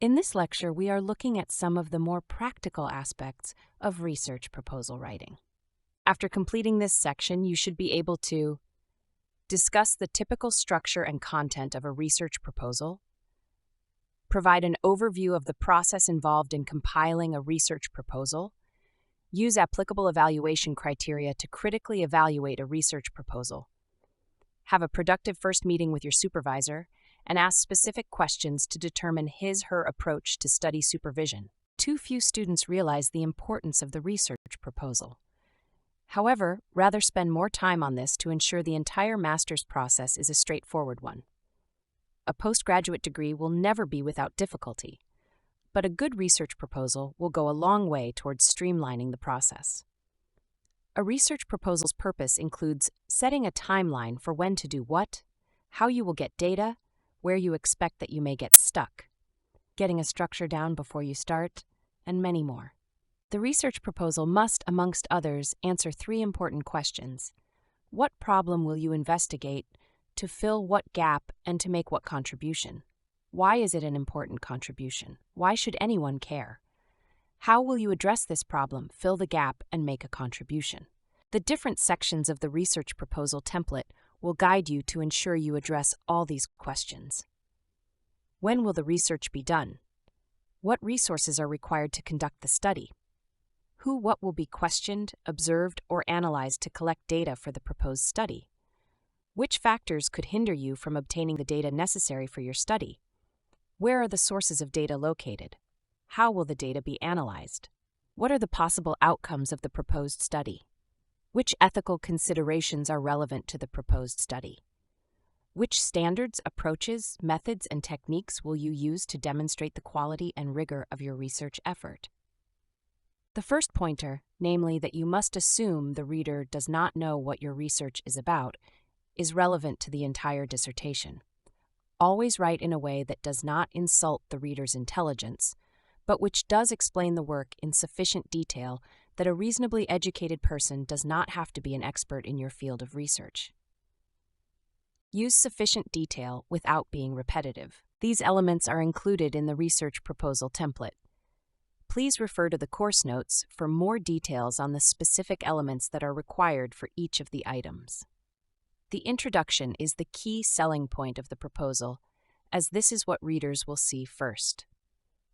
In this lecture, we are looking at some of the more practical aspects of research proposal writing. After completing this section, you should be able to discuss the typical structure and content of a research proposal, provide an overview of the process involved in compiling a research proposal, use applicable evaluation criteria to critically evaluate a research proposal, have a productive first meeting with your supervisor, and ask specific questions to determine his/her approach to study supervision. Too few students realize the importance of the research proposal. However, rather spend more time on this to ensure the entire master's process is a straightforward one. A postgraduate degree will never be without difficulty, but a good research proposal will go a long way towards streamlining the process. A research proposal's purpose includes setting a timeline for when to do what, how you will get data, where you expect that you may get stuck, getting a structure down before you start, and many more. The research proposal must, amongst others, answer three important questions. What problem will you investigate, to fill what gap, and to make what contribution? Why is it an important contribution? Why should anyone care? How will you address this problem, fill the gap, and make a contribution? The different sections of the research proposal template will guide you to ensure you address all these questions. When will the research be done? What resources are required to conduct the study? What will be questioned, observed, or analyzed to collect data for the proposed study? Which factors could hinder you from obtaining the data necessary for your study? Where are the sources of data located? How will the data be analyzed? What are the possible outcomes of the proposed study? Which ethical considerations are relevant to the proposed study? Which standards, approaches, methods, and techniques will you use to demonstrate the quality and rigor of your research effort? The first pointer, namely that you must assume the reader does not know what your research is about, is relevant to the entire dissertation. Always write in a way that does not insult the reader's intelligence, but which does explain the work in sufficient detail that a reasonably educated person does not have to be an expert in your field of research. Use sufficient detail without being repetitive. These elements are included in the research proposal template. Please refer to the course notes for more details on the specific elements that are required for each of the items. The introduction is the key selling point of the proposal, as this is what readers will see first.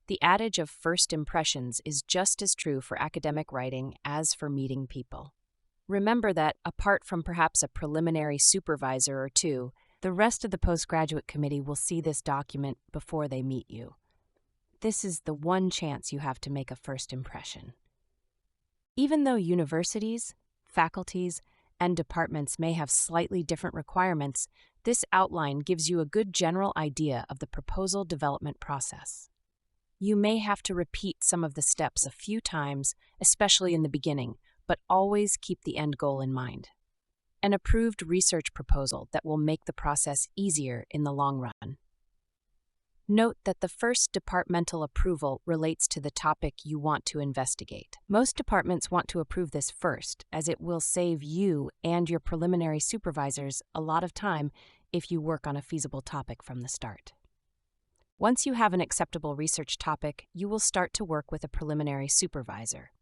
The adage of first impressions is just as true for academic writing as for meeting people. Remember that, apart from perhaps a preliminary supervisor or two, the rest of the postgraduate committee will see this document before they meet you. This is the one chance you have to make a first impression. Even though universities, faculties, and departments may have slightly different requirements, this outline gives you a good general idea of the proposal development process. You may have to repeat some of the steps a few times, especially in the beginning, but always keep the end goal in mind. An approved research proposal that will make the process easier in the long run. Note that the first departmental approval relates to the topic you want to investigate. Most departments want to approve this first, as it will save you and your preliminary supervisors a lot of time if you work on a feasible topic from the start. Once you have an acceptable research topic, you will start to work with a preliminary supervisor.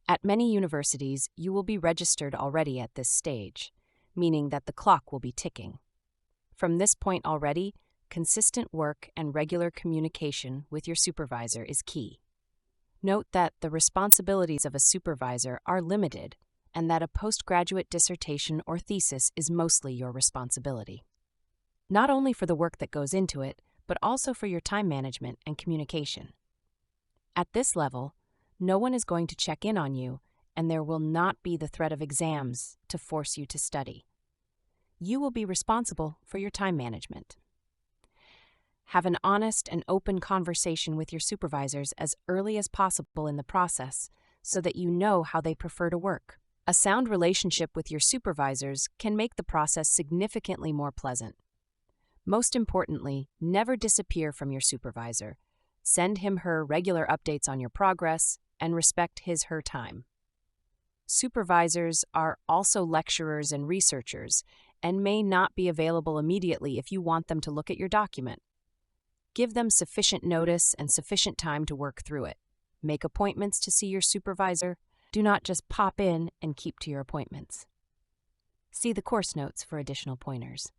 At many universities, you will be registered already at this stage, meaning that the clock will be ticking. From this point already, consistent work and regular communication with your supervisor is key. Note that the responsibilities of a supervisor are limited and that a postgraduate dissertation or thesis is mostly your responsibility. Not only for the work that goes into it, but also for your time management and communication. At this level, no one is going to check in on you, and there will not be the threat of exams to force you to study. You will be responsible for your time management. Have an honest and open conversation with your supervisors as early as possible in the process so that you know how they prefer to work. A sound relationship with your supervisors can make the process significantly more pleasant. Most importantly, never disappear from your supervisor. Send him/her regular updates on your progress and respect his/her time. Supervisors are also lecturers and researchers and may not be available immediately if you want them to look at your document. Give them sufficient notice and sufficient time to work through it. Make appointments to see your supervisor. Do not just pop in and keep to your appointments. See the course notes for additional pointers.